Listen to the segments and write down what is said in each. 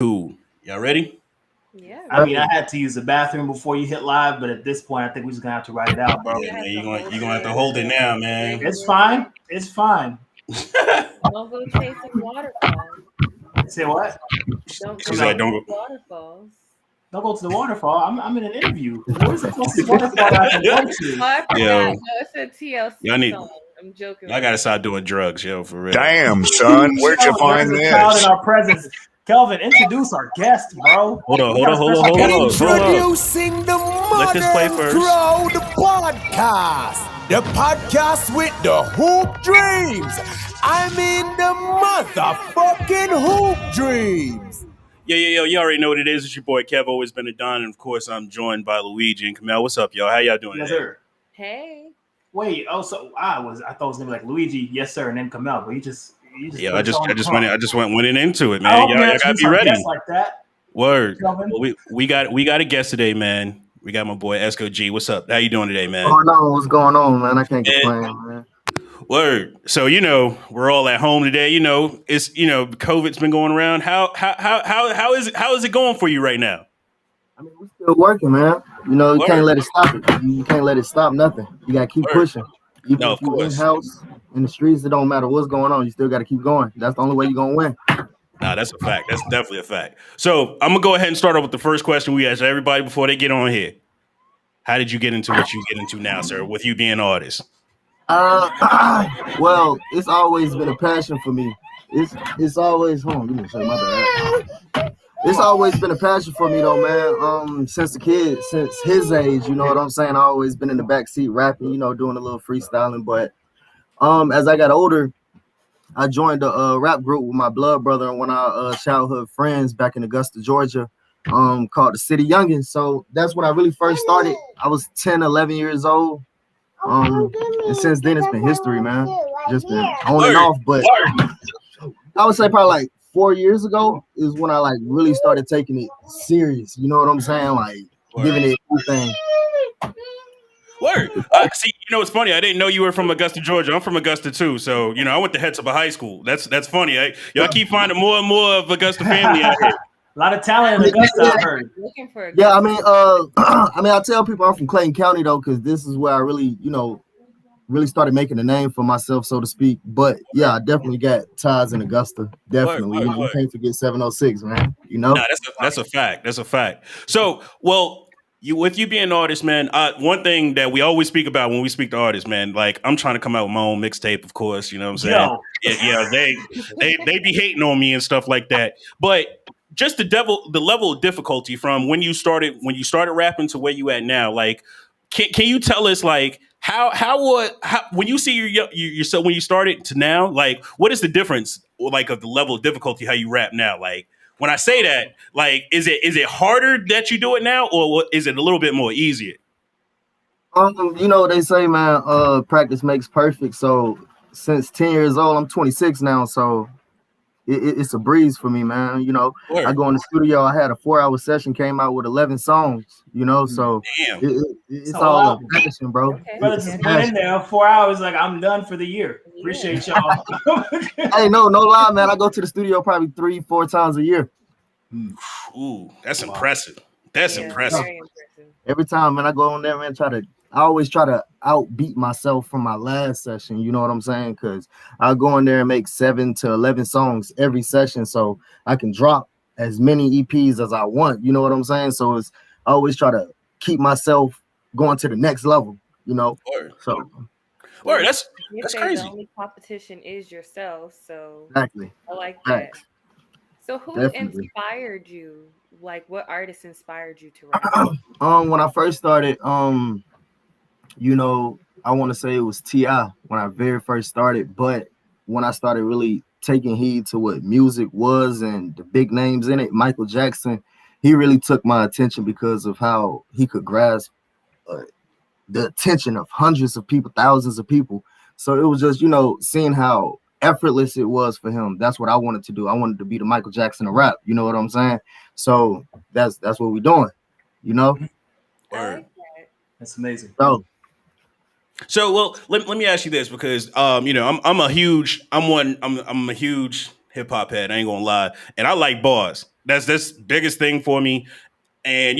Cool. Y'all ready? Yeah, I mean, ready. I had to use the bathroom before you hit live, but at this point, I think we're just gonna have to write it out, bro. Yeah, You man. have You're to going hold you're gonna have to it hold it now, until man. you're It's ready. fine. It's fine. Don't go chasing waterfalls. Say what? Don't She go said, Camille, "Don't chasing go." waterfalls. don't go to the waterfall. I'm in an interview. Where's the closest waterfall I can go Oh, to? I forgot. Yo, No, it's a y'all TLC need. song. I'm joking Y'all with gotta you. start doing drugs, yo, for real. Damn, son, Ooh, where'd you Kelvin, find there's a child in this? our presence. Kelvin, introduce our guest, bro. Hold on, We hold got a on, hold on, special hold guest in on, the hold building. on. Introducing the Let this play Modern first. Crowd Podcast, the podcast with the Hoop Dreams. I'm in the motherfucking Hoop Dreams. Yeah. You already know what it is. It's your boy Kev, always been a Don, and of course I'm joined by Luigi and Kamel. What's up, y'all? How y'all doing Yes, today? sir. Hey. Wait, oh, so I thought it was gonna be like Luigi, yes, sir, and then Kamel, but you just Yeah, put us on I the just went crumb. in, I just went into it, I man. hope you Y'all gotta introduce be our guest ready. like that, Word. Kelvin. Well, we got a guest today, man. We got my boy Esko G. What's up? How you doing today, man? Going on? What's going on, man? I can't Eh, complain, man. Word. So we're all at home today. It's COVID's been going around. How is it going for you right now? I mean, we still working, man. You can't Word. let it stop it. You can't let it stop nothing. You gotta keep Word. pushing. Even No, if of you in course. house, in the streets, it don't matter what's going on. You still gotta keep going. That's the only way you're gonna win. Nah, that's a fact. That's definitely a fact. So I'm gonna go ahead and start off with the first question we ask everybody before they get on here. How did you get into what you get into now, sir? With you being an artist? Well, it's always been a passion for me. It's always hold on, give me a second, my bad. It's always been a passion for me though, man. Since the kid, since his age, you know what I'm saying. I always been in the back seat rapping, doing a little freestyling. But as I got older, I joined a rap group with my blood brother and one of our childhood friends back in Augusta, Georgia, called the City Youngins. So that's when I really first started. I was 10, 11 years old. And since then it's been history, man. Just been on and Word. off. But I would say probably like 4 years ago is when I like really started taking it serious. You know what I'm saying? Like Word. giving it everything. Word. See, it's funny. I didn't know you were from Augusta, Georgia. I'm from Augusta too. So, I went to Hetzler High School. That's funny. Y'all keep finding more and more of Augusta family out here. A lot of talent in Yeah, Augusta, yeah, I've heard. Looking for a yeah. I good mean, I tell people I'm from Clayton County though, because this is where I really, really started making a name for myself, so to speak. But yeah, I definitely got ties in Augusta. Word, Definitely. word, You word. can't forget 706, man. Nah, that's a fact. That's a fact. So, well, with you being an artist, man, one thing that we always speak about when we speak to artists, man, like I'm trying to come out with my own mixtape, of course. You know what I'm saying? Yo, Yeah, they be hating on me and stuff like that. But just the level of difficulty from when you started rapping to where you at now, like, can you tell us like how when you see yourself when you started to now, like, what is the difference like of the level of difficulty how you rap now, like? When I say that, like, is it harder that you do it now, or is it a little bit more easier? They say, man, practice makes perfect. So since 10 years old, I'm 26 now, so it's a breeze for me, man. I Word. go in the studio. I had a 4-hour session, came out with 11 songs. So Damn. it's it's a whole all a album. passion, bro. Okay. Brother It's a just went in passion. there 4 hours, like I'm done for the year. Yeah. Appreciate y'all. Hey, no lie, man. I go to the studio probably 3-4 times a year. Ooh, that's Wow. impressive. That's Yeah. Yeah. impressive. Very impressive. Every time, man, I go on there, man, I always try to outbeat myself from my last session. You know what I'm saying? Because I go in there and make 7 to 11 songs every session, so I can drop as many EPs as I want. You know what I'm saying? So I always try to keep myself going to the next level. Word. So Yeah. Word. That's You that's say the crazy. only competition is yourself, so exactly, I like that. facts, So who definitely. inspired you? Like what artist inspired you to rap? When I first started, I want to say it was Ti when I very first started, but when I started really taking heed to what music was and the big names in it, Michael Jackson, he really took my attention because of how he could grasp uh, the attention of hundreds of people, thousands of people. So it was just, seeing how effortless it was for him. That's what I wanted to do. I wanted to be the Michael Jackson of rap. You know what I'm saying? So that's what we're doing. You know. I Word. like that. That's amazing. So So, well, let me ask you this because I'm a huge hip hop head. I ain't gonna lie, and I like bars. That's this biggest thing for me. And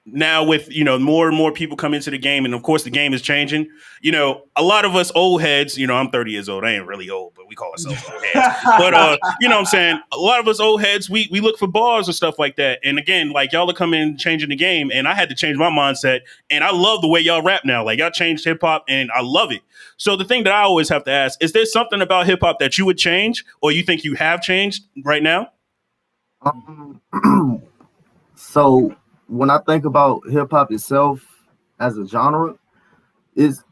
now with more and more people come into the game, and of course the game is changing. A lot of us old heads. I'm 30 years old. I ain't really old, but we call ourselves old heads. But what I'm saying, a lot of us old heads, we look for bars and stuff like that. And again, like y'all are coming changing the game, and I had to change my mindset. And I love the way y'all rap now. Like y'all changed hip hop, and I love it. So the thing that I always have to ask is there something about hip hop that you would change, or you think you have changed right now? So when I think about hip hop itself as a genre, it's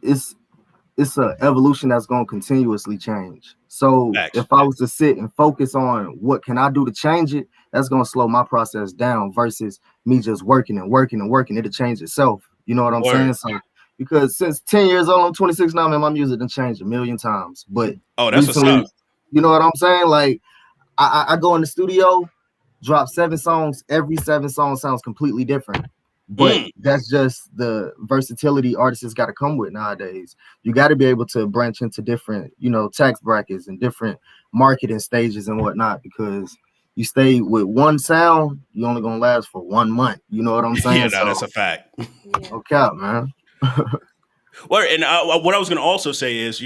an evolution that's going to continuously change. So Facts. if I was to sit and focus on what can I do to change it, that's going to slow my process down versus me just working and working and working. It'll change itself. You know what I'm saying? So because since 10 years old, I'm 26 now, man, my music done changed a million times. But that's recently, what's up. you know what I'm saying? Like I go in the studio, drop 7 songs. Every 7 songs sounds completely different. But that's just the versatility artists got to come with nowadays. You got to be able to branch into different, tax brackets and different marketing stages and whatnot, because you stay with one sound, you only gonna last for 1 month. You know what I'm saying? Yeah, that's a fact. Okay, man. Well, and what I was going to also say is,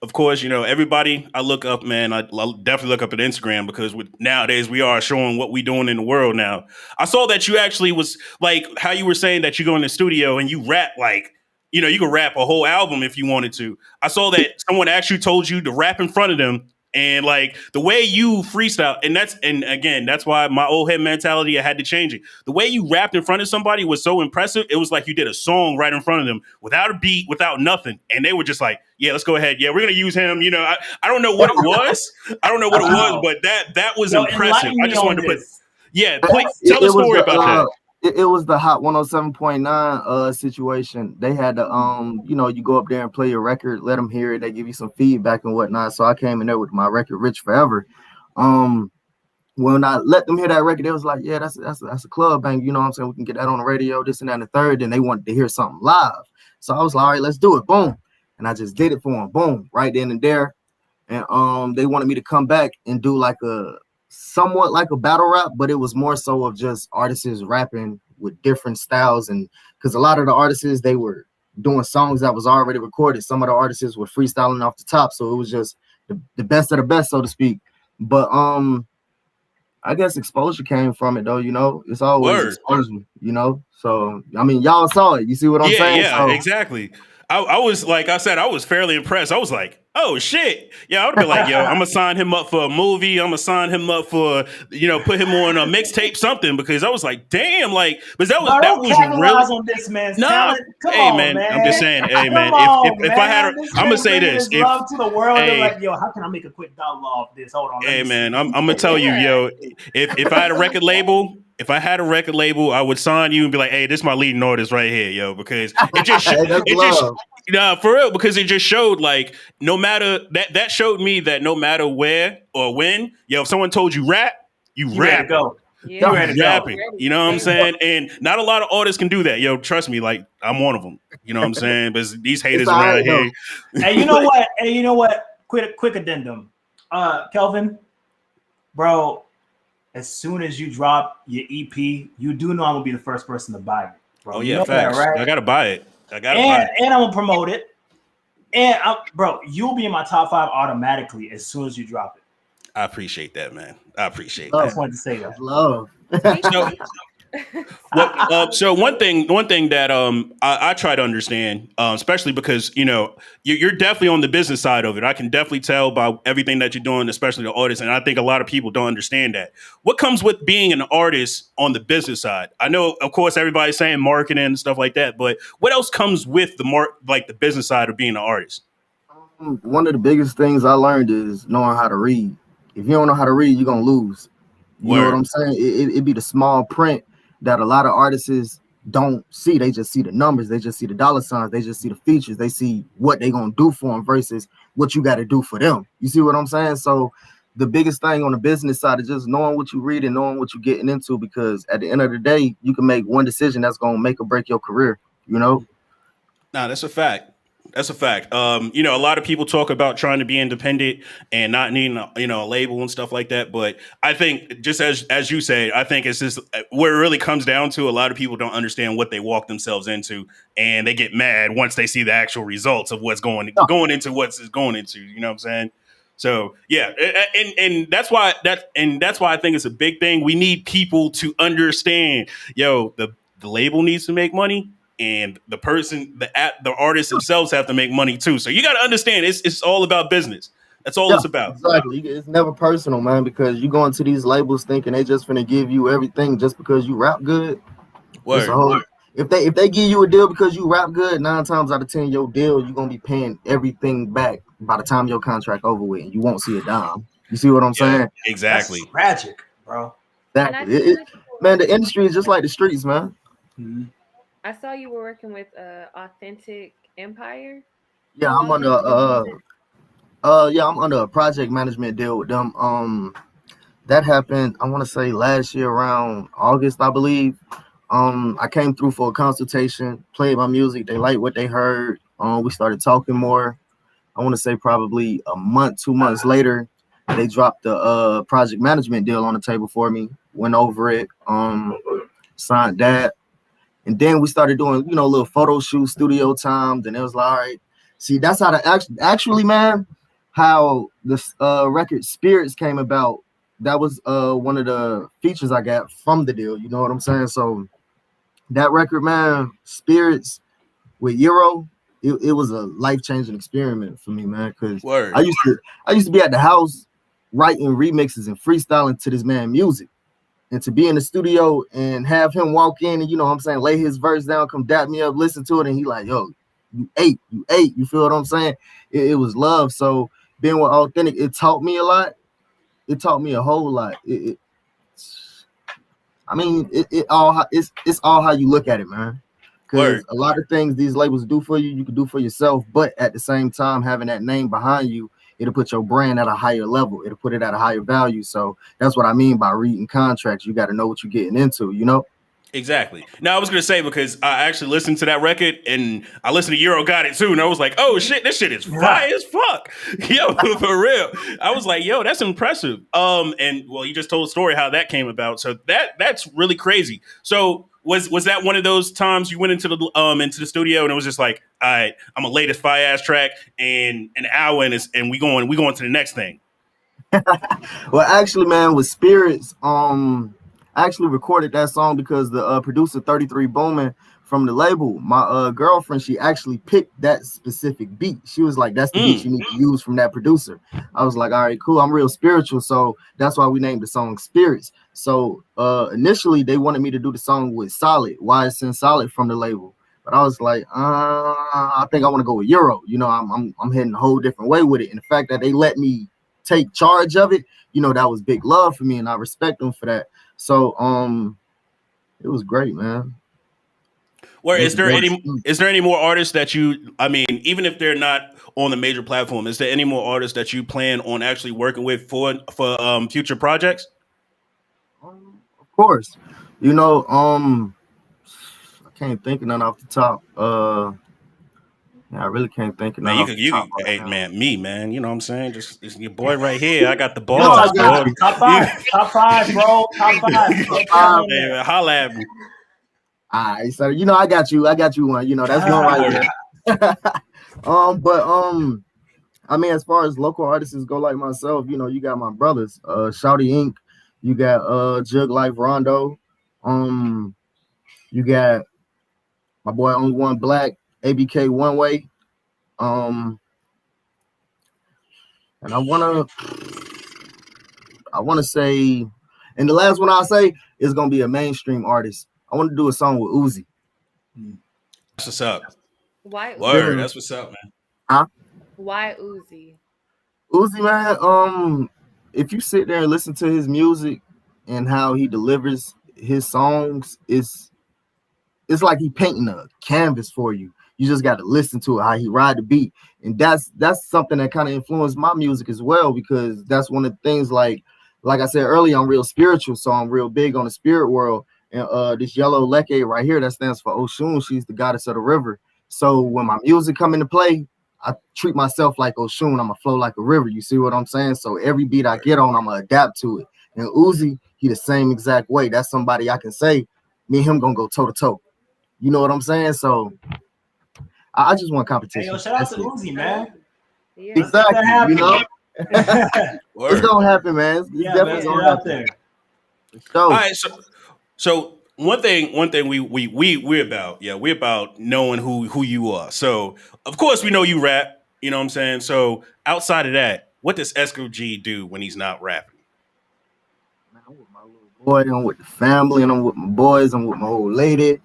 of course, everybody I look up, man, I definitely look up at Instagram because nowadays we are showing what we doing in the world now. I saw that you actually was like how you were saying that you go in the studio and you rap like, you can rap a whole album if you wanted to. I saw that someone actually told you to rap in front of them. And like the way you freestyle, and again, that's why my old head mentality, I had to change it. The way you rapped in front of somebody was so impressive. It was like you did a song right in front of them without a beat, without nothing. And they were just like, yeah, let's go ahead. Yeah, we're going to use him. I don't know what it was. But that was impressive. I just wanted to tell the story about that. It was the Hot 107.9 situation. They had to you go up there and play your record, let them hear it, they give you some feedback and whatnot. So I came in there with my record Rich Forever. When I let them hear that record, they was like, yeah, that's a club bang, you know what I'm saying? We can get that on the radio, this and that and the third. And they wanted to hear something live. So I was like, all right, let's do it. Boom. And I just did it for them. Boom, right then and there. And they wanted me to come back and do like somewhat like a battle rap, but it was more so of just artists rapping with different styles. And because a lot of the artists, they were doing songs that was already recorded. Some of the artists were freestyling off the top, so it was just the best of the best, so to speak. But I guess exposure came from it, though. It's always exposure, so I mean, y'all saw it, you see what I'm saying? Exactly. I was, like I said, I was fairly impressed. I was like, oh shit. Yeah, I would have been like, yo, I'm gonna sign him up for a movie. I'm gonna sign him up for, put him on a mixtape, something, because I was like, damn, like, but that was really on this man's talent. Come hey on, man, I'm just saying, hey man, if I had I'm gonna say this. If love to the world, they're like, yo, how can I make a quick dollar off this? Hold on. Hey man, I'm gonna tell you, yo, if I had a record label, I would sign you and be like, hey, this is my leading artist right here, yo, because it just for real, because it just showed like no matter that showed me that no matter where or when, if someone told you rap, you rap. Go. Yeah. You're rapping. You know what I'm saying? And not a lot of artists can do that. Yo, trust me, like I'm one of them. You know what I'm saying? But these haters around here. Hey, you know what? Quick addendum. Kelvin, bro, as soon as you drop your EP, you do know I'm gonna be the first person to buy it, bro. Oh yeah, facts. Right? I gotta buy it. And I'm gonna promote it. And bro, you'll be in my top 5 automatically as soon as you drop it. I appreciate that, man. I appreciate that. I just wanted to say that. Love. So one thing that I try to understand, especially because you're definitely on the business side of it. I can definitely tell by everything that you're doing, especially the artists, and I think a lot of people don't understand that. What comes with being an artist on the business side? I know, of course, everybody's saying marketing and stuff like that, but what else comes with the business side of being an artist? One of the biggest things I learned is knowing how to read. If you don't know how to read, you're gonna lose. You know what I'm saying? It be the small print that a lot of artists don't see. They just see the numbers. They just see the dollar signs. They just see the features. They see what they going to do for them versus what you got to do for them. You see what I'm saying? So the biggest thing on the business side is just knowing what you read and knowing what you're getting into, because at the end of the day, you can make one decision that's going to make or break your career, Nah, that's a fact. That's a fact. You know, a lot of people talk about trying to be independent and not needing, a label and stuff like that. But I think, just as you said, I think it's just where it really comes down to. A lot of people don't understand what they walk themselves into, and they get mad once they see the actual results of what's going into what's going into. You know what I'm saying? So yeah, and that's why I think it's a big thing. We need people to understand. Yo, the label needs to make money, and the artists themselves have to make money too. So you got to understand, it's all about business. That's all it's about. Exactly. It's never personal, man, because you go into these labels thinking they just finna give you everything just because you rap good. It's a whole. If they give you a deal because you rap good, 9 times out of 10 your deal, you're gonna be paying everything back by the time your contract over with, and you won't see a dime. You see what I'm saying? Exactly. That's tragic, bro. Exactly. Man, the industry is just like the streets, man. Mm-hmm. I saw you were working with Authentic Empire. Yeah, I'm under I'm under a project management deal with them. That happened, I want to say last year around August, I believe. I came through for a consultation, played my music, they liked what they heard. We started talking more. I want to say probably a month, 2 months later, they dropped the project management deal on the table for me, went over it, signed that. And then we started doing, little photo shoot, studio times, and it was like, all right. See, that's how actually, man, how this record Spirits came about. That was one of the features I got from the deal. You know what I'm saying? So that record, man, Spirits with Euro, it was a life-changing experiment for me, man. Because I used to be at the house writing remixes and freestyling to this man music. And to be in the studio and have him walk in and, lay his verse down, come dap me up, listen to it, and he like, yo, you ate, you feel what I'm saying? It was love. So being with Authentic, it taught me a lot. It taught me a whole lot. It's all how you look at it, man. Because a lot of things these labels do for you can do for yourself, but at the same time, having that name behind you, it'll put your brand at a higher level. It'll put it at a higher value. So that's what I mean by reading contracts. You got to know what you're getting into, Exactly. Now I was gonna say, because I actually listened to that record and I listened to Euro Got It too, and I was like, oh shit, this shit is fire as fuck. Yo, for real. I was like, yo, that's impressive. And well, you just told a story how that came about. So that's really crazy. So was that one of those times you went into the studio and it was just like, all right, I'm gonna lay this fire ass track in an hour and we going to the next thing? Well, actually, man, with Spirits, I actually recorded that song because the producer 33 Bowman from the label, my girlfriend, she actually picked that specific beat. She was like, that's the beat you need to use from that producer. I was like, all right, cool. I'm real spiritual. So that's why we named the song Spirits. So initially they wanted me to do the song with Solid, YSN Solid from the label. But I was like, I think I want to go with Euro. I'm heading a whole different way with it. And the fact that they let me take charge of it, that was big love for me, and I respect them for that. So it was great, man. Well, is there any more artists that even if they're not on the major platform, is there any more artists that you plan on actually working with for future projects? Of course. I can't think of none off the top. I really can't think of none. Man, you know what I'm saying? Just your boy right here. I got the ball. Top five, bro. Top five. Man, holla at me. All right, so I got you one. That's one right there. As far as local artists go like myself, you got my brothers, Shouty Inc., you got Jug Life Rondo, you got my boy Only One Black, ABK One Way, and I wanna say, and the last one I'll say is gonna be a mainstream artist. I want to do a song with Uzi. That's what's up. Why? Word. That's what's up, man. Huh? Why Uzi? Uzi, man. If you sit there and listen to his music and how he delivers his songs, it's like he painting a canvas for you. You just got to listen to it, how he ride the beat, and that's something that kind of influenced my music as well, because that's one of the things. Like I said earlier, I'm real spiritual, so I'm real big on the spirit world. And this yellow leke right here, that stands for Oshun. She's the goddess of the river. So when my music come into play, I treat myself like Oshun. I'm going to flow like a river. You see what I'm saying? So every beat I get on, I'm going to adapt to it. And Uzi, he the same exact way. That's somebody I can say, me and him going to go toe to toe. You know what I'm saying? So I just want competition. Hey, yo, shout out to Uzi, man. Yeah. Exactly. You know, it's gonna happen, man. It's definitely gonna happen. Out there. All right, so one thing we're about, we're about knowing who you are. So of course we know you rap. You know what I'm saying? So outside of that, what does Esko G do when he's not rapping? Man, I'm with my little boy, I'm with the family, and I'm with my boys, I'm with my old lady.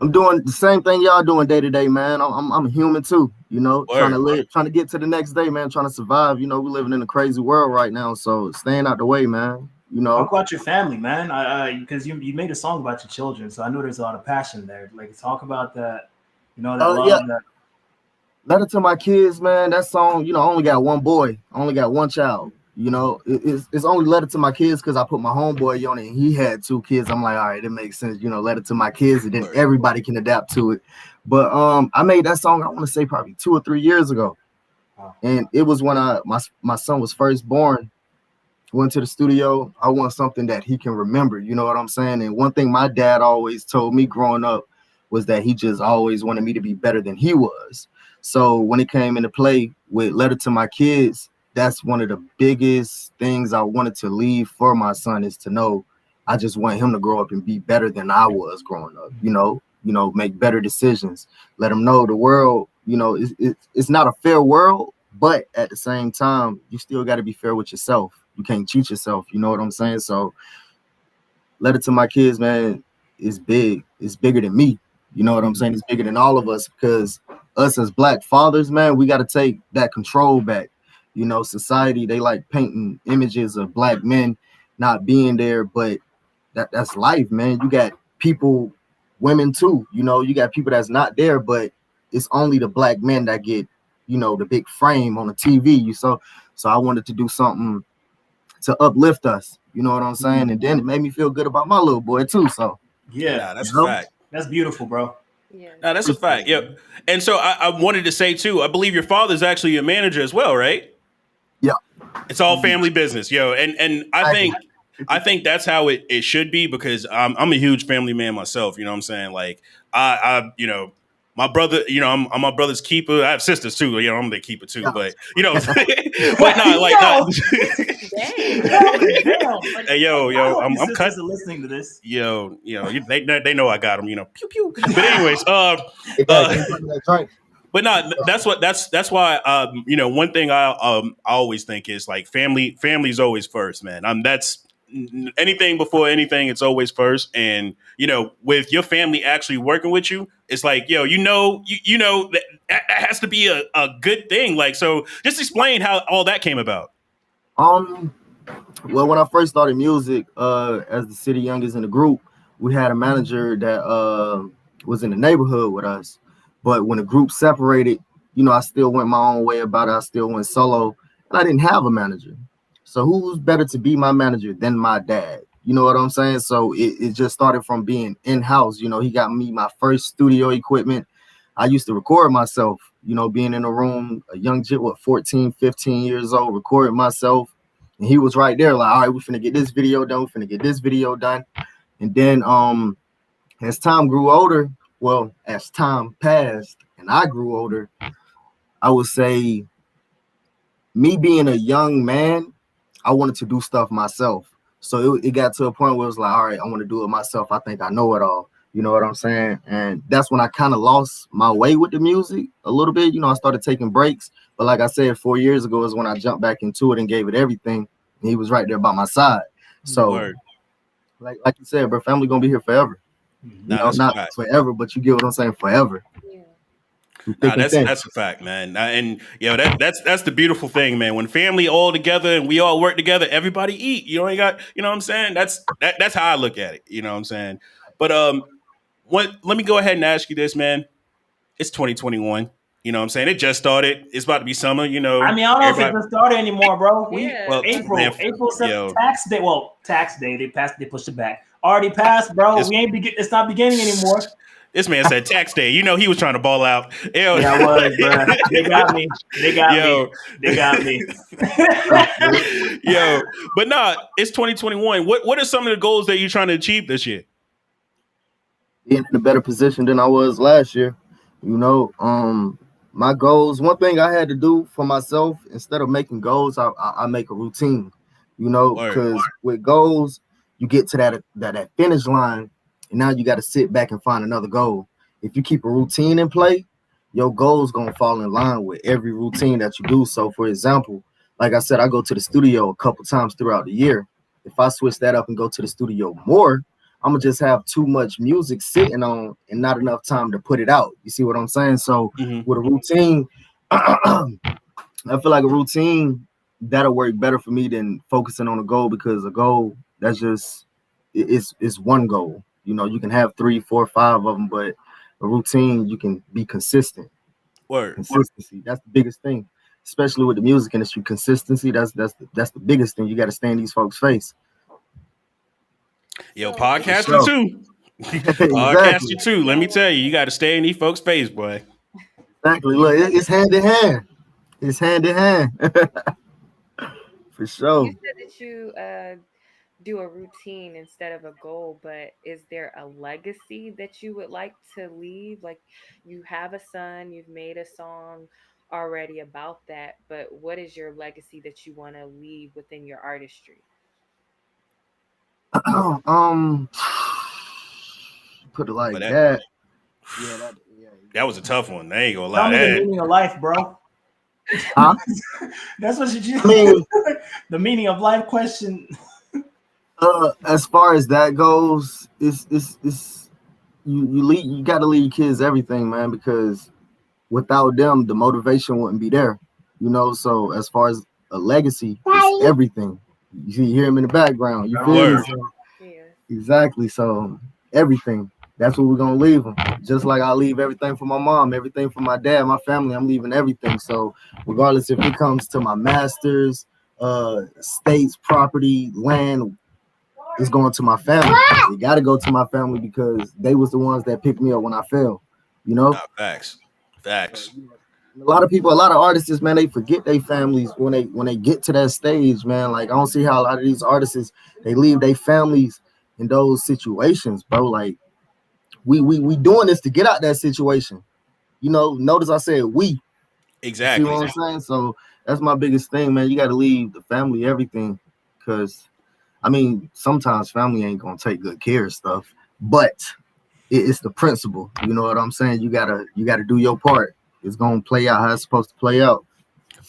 I'm doing the same thing y'all doing day to day, man. I'm a human too, you know, trying to get to the next day, man, trying to survive. You know, we're living in a crazy world right now, so staying out the way, man. You know, talk about your family, man. Because you made a song about your children, so I know there's a lot of passion there. Like, talk about that, you know, that love. That... Letter to my kids, man. That song, you know, I only got one boy, I only got one child. You know, it's only letter to my kids because I put my homeboy on it and he had 2 kids. I'm like, all right, it makes sense, you know, letter to my kids, and then everybody can adapt to it. But I made that song, I want to say probably 2 or 3 years ago. And it was when my son was first born. Went to the studio. I want something that he can remember, you know what I'm saying? And one thing my dad always told me growing up was that he just always wanted me to be better than he was. So when it came into play with letter to my kids, that's one of the biggest things I wanted to leave for my son, is to know I just want him to grow up and be better than I was growing up, you know, make better decisions, let him know the world, you know, it's not a fair world, but at the same time, you still got to be fair with yourself. You can't cheat yourself, you know what I'm saying? So letter to my kids, man, is big. It's bigger than me. You know what I'm saying? It's bigger than all of us, because us as Black fathers, man, we got to take that control back. You know, society, they like painting images of Black men not being there, but that's life, man. You got people, women too, you know, you got people that's not there, but it's only the Black men that get, you know, the big frame on the TV. So I wanted to do something to uplift us, you know what I'm saying? And then it made me feel good about my little boy too. So yeah, that's a fact. That's beautiful, bro. Yeah, that's a fact. Yep. And so I wanted to say too, I believe your father's actually a manager as well, right? Yeah. It's all family business, yo. And I think that's how it should be, because I'm a huge family man myself. You know what I'm saying? Like I you know, my brother, you know, I'm my brother's keeper. I have sisters too. You know, I'm their keeper too. But you know, but not like not. Hey, yo, I'm cutting. Listening to this. Yo, they know I got them. You know, pew pew. But anyways, but no, that's why you know, one thing I always think is like family's always first, man. That's anything before anything, it's always first. And you know, with your family actually working with you, it's like, yo, you know that has to be a good thing. Like, so just explain how all that came about. Well, when I first started music, as the city youngest in the group, we had a manager that was in the neighborhood with us. But when the group separated, you know, I still went my own way about it. I still went solo, and I didn't have a manager. So who's better to be my manager than my dad? You know what I'm saying? So it just started from being in-house. You know, he got me my first studio equipment. I used to record myself, you know, being in a room, a young jit, 14, 15 years old, recording myself. And he was right there like, all right, we're finna get this video done. We're finna get this video done. And then as time grew older, well, as time passed and I grew older, I would say me being a young man, I wanted to do stuff myself. So it got to a point where it was like, all right, I want to do it myself. I think I know it all. You know what I'm saying? And that's when I kind of lost my way with the music a little bit. You know, I started taking breaks. But like I said, 4 years ago is when I jumped back into it and gave it everything. And he was right there by my side. So like you said, bro, family going to be here forever. You know, not forever, but you get what I'm saying, forever. Yeah. That's a fact, man. And you know, that's the beautiful thing, man. When family all together and we all work together, everybody eat. You ain't got, you know what I'm saying? That's how I look at it. You know what I'm saying? But let me go ahead and ask you this, man. It's 2021. You know what I'm saying? It just started. It's about to be summer, you know. I mean, I don't know if it just started anymore, bro. April 7th, tax day. Well, tax day. They pushed it back. Already passed, bro. It's not beginning anymore. This man said tax day. You know he was trying to ball out. Yo. Yeah, I was, bro. They got me. They got Yo. me. They got me. Yo, but nah, it's 2021. What are some of the goals that you're trying to achieve this year? Being in a better position than I was last year. You know, my goals. One thing I had to do for myself instead of making goals, I make a routine. You know, because with goals, you get to that finish line, and now you got to sit back and find another goal. If you keep a routine in play, your goals gonna fall in line with every routine that you do. So, for example, like I said, I go to the studio a couple times throughout the year. If I switch that up and go to the studio more, I'm gonna just have too much music sitting on and not enough time to put it out. You see what I'm saying? So with a routine, I feel like a routine that'll work better for me than focusing on a goal, because a goal that's just it's one goal. You know, you can have 3, 4, 5 of them, but a routine you can be consistent. Consistency, that's the biggest thing, especially with the music industry. Consistency, that's the biggest thing. You got to stay in these folks' face. Yo, podcasting too. Podcasting too. Let me tell you, you got to stay in these folks' face, boy. Exactly. Look, it's hand in hand. It's hand in hand. For sure. You said that you do a routine instead of a goal, but is there a legacy that you would like to leave? Like, you have a son, you've made a song already about that, but what is your legacy that you want to leave within your artistry? Put it like that. Yeah, that was a tough one. I ain't gonna Tell lie. me the meaning of life, bro. Huh? That's what you I mean, the meaning of life question. As far as that goes, it's you got to leave your kids everything, man, because without them, the motivation wouldn't be there. You know, so as far as a legacy, it's everything. You hear him in the background. You feel me? So, Yeah. exactly. So everything. That's what we're gonna leave them. Just like I leave everything for my mom, everything for my dad, my family. I'm leaving everything. So regardless if it comes to my masters, estates, property, land, it's going to my family. It got to go to my family because they was the ones that picked me up when I fell. You know. Facts. A lot of people, a lot of artists, man, they forget their families when they get to that stage, man. Like I don't see how a lot of these artists they leave their families in those situations, bro. Like we doing this to get out that situation. You know, notice I said we. Exactly. See what I'm saying? So that's my biggest thing, man. You got to leave the family everything, because I mean, sometimes family ain't gonna take good care of stuff, but it's the principle. You know what I'm saying? You gotta do your part. It's gonna play out how it's supposed to play out.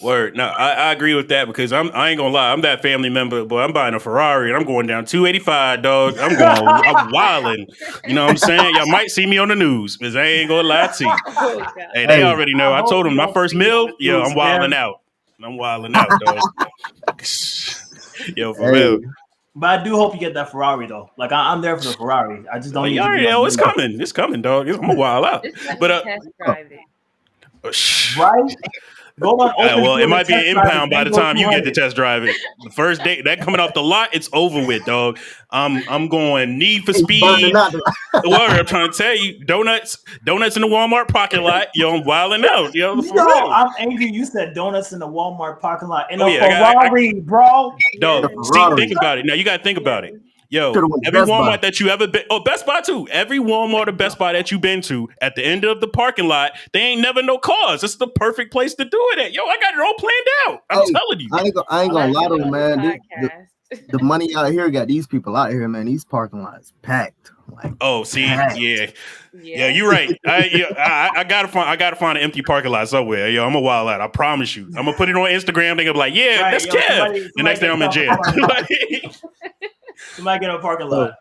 Word. No, I agree with that, because I ain't gonna lie, I'm that family member, boy. I'm buying a Ferrari and I'm going down 285, dog. I'm wilding. You know what I'm saying? Y'all might see me on the news, because I ain't gonna lie to you. Oh, Hey, they already know. I told them my first meal, yo, I'm wilding out. I'm wilding out, dog. Yo, for real. But I do hope you get that Ferrari though. Like I'm there for the Ferrari. I just don't need to be it's coming. It's coming, dog. I'm a wild out. But test drive it. Right? Go on. Well, it might be an impound by the time you get to test drive it. The first day that coming off the lot, it's over with, dog. I'm going Need for Speed. Word, I'm trying to tell you, donuts in the Walmart parking lot. Yo, I'm wilding out. Yo, I'm angry. You said donuts in the Walmart parking lot in a Ferrari, bro. Dog, think about it. Now you got to think about it. Yo, every Walmart that you ever been, Best Buy too. Every Walmart or Best Buy that you been to, at the end of the parking lot, they ain't never no cars. It's the perfect place to do it at. Yo, I got it all planned out. I'm telling you. I ain't gonna lie to you, man. The money out here got these people out here, man. These parking lots packed. Like, packed. Yeah, you're right. I gotta find an empty parking lot somewhere. Yo, I'm a wild out. I promise you. I'm gonna put it on Instagram. They gonna be like, yeah, that's Kev. The next day I'm in jail. You might get a parking lot.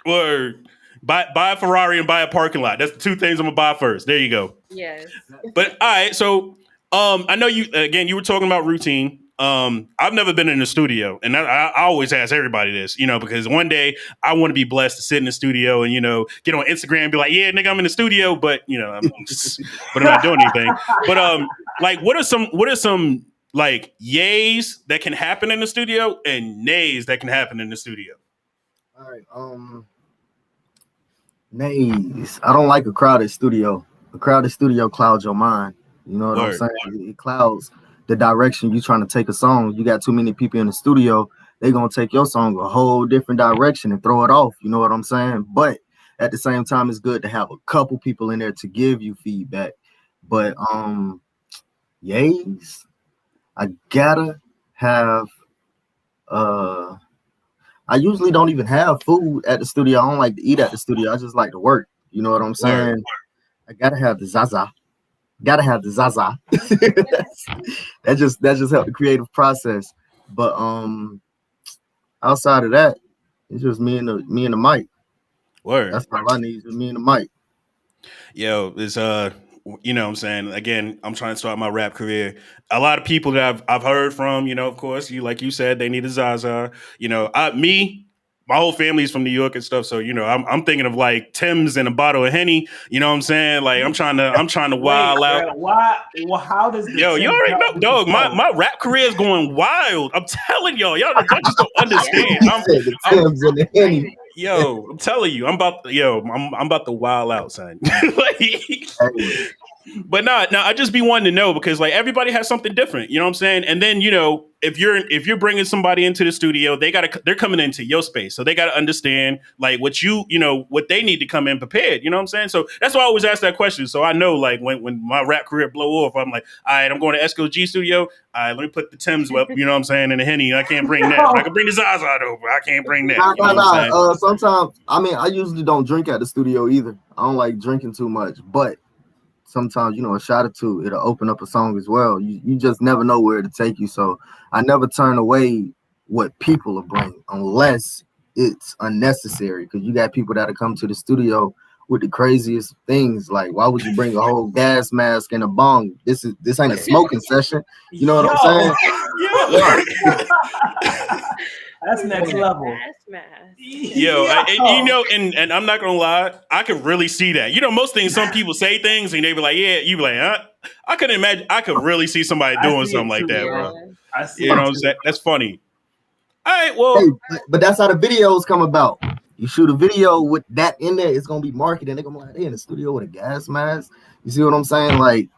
Word. Buy a Ferrari and buy a parking lot. That's the two things I'm gonna buy first. There you go. Yes. But all right, so I know you were talking about routine. I've never been in the studio, and I always ask everybody this, you know, because one day I want to be blessed to sit in the studio and, you know, get on Instagram and be like, yeah, nigga, I'm in the studio, but you know, but I'm not doing anything. But like, what are some like yays that can happen in the studio and nays that can happen in the studio? All right. Nays. I don't like a crowded studio. A crowded studio clouds your mind. You know what I'm Word. saying? It clouds the direction you trying to take a song. You got too many people in the studio, they gonna take your song a whole different direction and throw it off. You know what I'm saying? But at the same time, it's good to have a couple people in there to give you feedback. But yays, I gotta have I usually don't even have food at the studio. I don't like to eat at the studio. I just like to work. You know what I'm saying? Word. I gotta have the Zaza. Gotta have the Zaza. that just helped the creative process. But outside of that, it's just me and the mic. Word. That's all I need, just me and the mic. Yo, it's you know what I'm saying? Again, I'm trying to start my rap career. A lot of people that I've heard from, you know, of course, you like you said, they need a Zaza. You know, my whole family's from New York and stuff, so you know, I'm thinking of like Tim's and a bottle of Henny. You know what I'm saying? Like I'm trying to wild out. Bro, why? Well, how does the Yo, you Tim already help know, with dog. the My, flow? my rap career is going wild. I'm telling y'all just don't understand. He said the Timbs and the Henny. I'm telling you, I'm about to wild out, son. Like, Hey, but no, I just be wanting to know because like everybody has something different, you know what I'm saying? And then you know if you're bringing somebody into the studio, they're coming into your space, so they got to understand like what what they need to come in prepared. You know what I'm saying? So that's why I always ask that question. So I know like when my rap career blow off, I'm like, all right, I'm going to Esko G studio. All right, let me put the Timbs up. You know what I'm saying? And the Henny, I can't bring that. But I can bring the Zaza over. I can't bring that. You know what I'm saying? Sometimes I usually don't drink at the studio either. I don't like drinking too much, but sometimes a shot or two it'll open up a song as well. You just never know where to take you. So I never turn away what people are bringing unless it's unnecessary, because you got people that'll come to the studio with the craziest things. Like, why would you bring a whole gas mask and a bong? This ain't a smoking session. You know what I'm saying? Yeah. That's next level. And I'm not gonna lie, I could really see that. You know, most things, some people say things and they be like, yeah, you be like, huh? I could imagine, I could really see somebody doing something like that, bro. I see. You know what I'm saying? That's funny. All right, well, hey, but that's how the videos come about. You shoot a video with that in there, it's gonna be marketed, and they're gonna be like, they in the studio with a gas mask. You see what I'm saying? Like,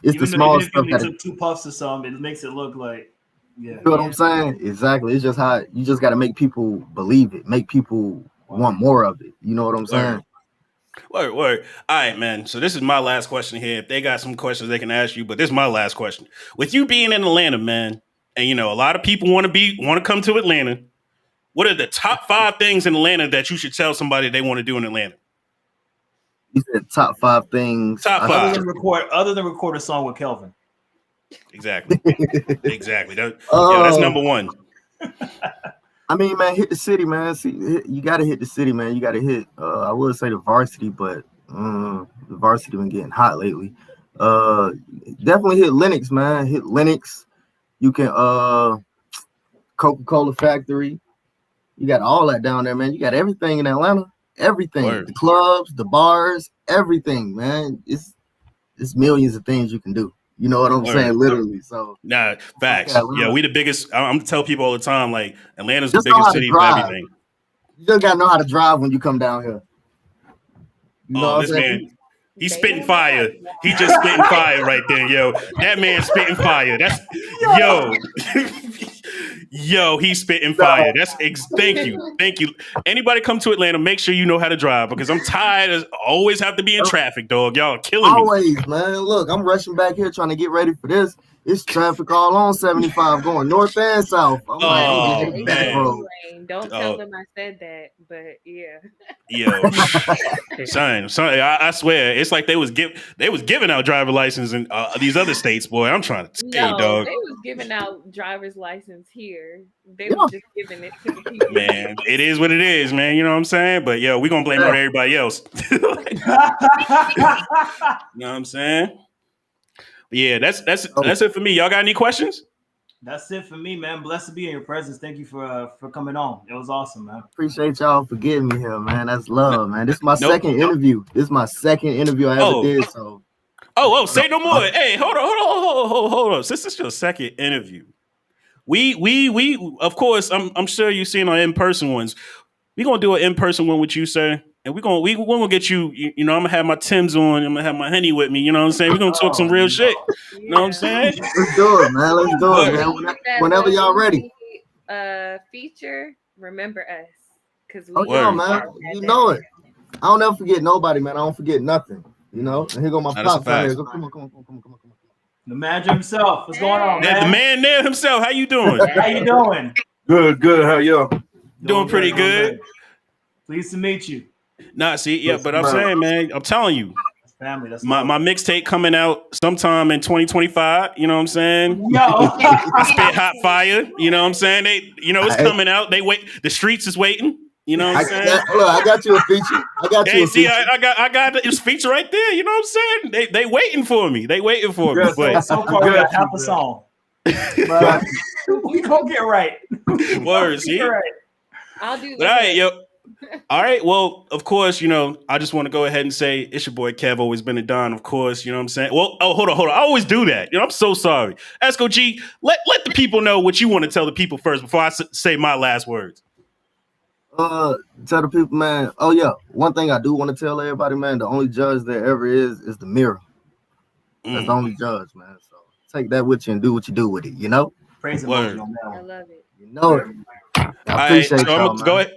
it's the small stuff that took 2 puffs or something, it makes it look like. Yeah. You know what I'm saying? Exactly. It's just how you just got to make people believe it, make people want more of it. You know what I'm saying? Word. All right, man. So this is my last question here. If they got some questions, they can ask you. But this is my last question. With you being in Atlanta, man, and a lot of people want to come to Atlanta. What are the top 5 things in Atlanta that you should tell somebody they want to do in Atlanta? You said top 5 things. Top 5. Other than record a song with Kelvin. Exactly. That's number 1. I mean, man, hit the city, man. See, you got to hit the city, man. You got to hit. I would say the varsity, but the varsity been getting hot lately. Definitely hit Lennox, man. Hit Lennox. You can Coca-Cola Factory. You got all that down there, man. You got everything in Atlanta. Everything. Word. The clubs, the bars, everything, man. It's millions of things you can do. You know what I'm saying? Literally. So nah, facts. Yeah, we the biggest. I'm gonna tell people all the time, like Atlanta's just the biggest city for everything. You just gotta know how to drive when you come down here. You know what this I'm saying? man, he's spitting fire. He just spitting fire right there, yo. That man spitting fire. That's yo, he's spitting fire. Thank you. Anybody come to Atlanta, make sure you know how to drive, because I'm tired of always have to be in traffic, dog. Y'all are killing me. Always, man. Look, I'm rushing back here trying to get ready for this. It's traffic all on 75 going north and south. I'm I'm getting back road. Don't tell them I said that, but yeah. Yo, son, I swear, it's like they was giving out driver license in these other states, boy. I'm trying to tell you, dog. They was giving out driver's license here. They was just giving it to the people. Man, it is what it is, man. You know what I'm saying? But yo, we gonna blame it on everybody else. You know what I'm saying? But yeah, that's it for me. Y'all got any questions? That's it for me, man. Blessed to be in your presence. Thank you for coming on. It was awesome, man. Appreciate y'all for getting me here, man. That's love, man. This is my second interview. This is my second interview I ever did. So say no more. Hey, hold on. Since this is your second interview, we of course, I'm sure you've seen our in-person ones. We gonna do an in-person one with you, sir. and we're gonna get you, you know, I'm gonna have my Timbs on, I'm gonna have my Henny with me, you know what I'm saying? We're gonna talk some real shit. You know what I'm saying? Let's do it, man. Let's do it, man. Whenever y'all ready. Feature, remember us. Cause we Oh yeah, man. You know it. I don't ever forget nobody, man. I don't forget nothing. You know? And here go my pops out here. Come on. The manager himself. What's going on, man? The man there himself. How you doing? How you doing? Good. How y'all? Doing pretty good. Pleased to meet you. Nah, see, yeah, but I'm saying, man, I'm telling you, that's family. That's my mixtape coming out sometime in 2025. You know what I'm saying? Yo, I spit hot fire. You know what I'm saying? It's coming out. They wait. The streets is waiting. You know what I'm saying? I got you a feature. I got this feature right there. You know what I'm saying? They waiting for me. They waiting for me. But so far, we got half a song. But we gonna get right. Words, see? Right. I'll do that. All right, yo. All right. Well, of course, you know, I just want to go ahead and say it's your boy Kev, always been a Don, of course. You know what I'm saying? Well, hold on. I always do that. You know, I'm so sorry. Essko G, let the people know what you want to tell the people first before I say my last words. Tell the people, man. Oh yeah, one thing I do want to tell everybody, man. The only judge there ever is the mirror. That's the only judge, man. So take that with you and do what you do with it. You know. Praise the Lord. I love it. You know it. I appreciate y'all, man.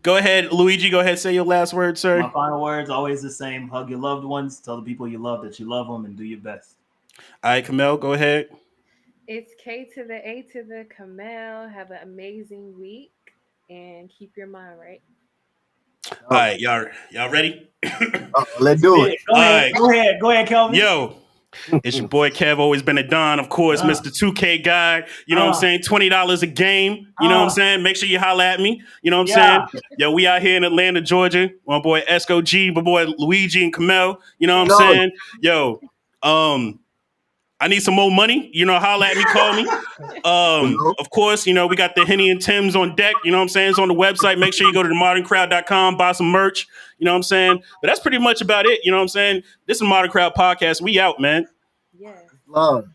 Go ahead, Luigi. Go ahead, say your last word, sir. My final words always the same: hug your loved ones, tell the people you love that you love them, and do your best. All right, Kamel, go ahead. It's K to the A to the Kamel. Have an amazing week. And keep your mind right. All right, y'all ready? Let's do it. Go ahead, Kelvin. Yo, it's your boy Kev, always been a Don, of course, Mr. 2K guy. You know what I'm saying? $20 a game. You know what I'm saying? Make sure you holla at me. You know what I'm saying? Yo, we out here in Atlanta, Georgia. My boy Essko G, my boy Luigi and Kamel. You know what I'm saying? Yo, I need some more money. You know, holla at me, call me. Of course, you know, we got the Henny and Tim's on deck. You know what I'm saying? It's on the website. Make sure you go to themoderncrowd.com, buy some merch. You know what I'm saying? But that's pretty much about it. You know what I'm saying? This is Modern Crowd Podcast. We out, man. Yeah. Love.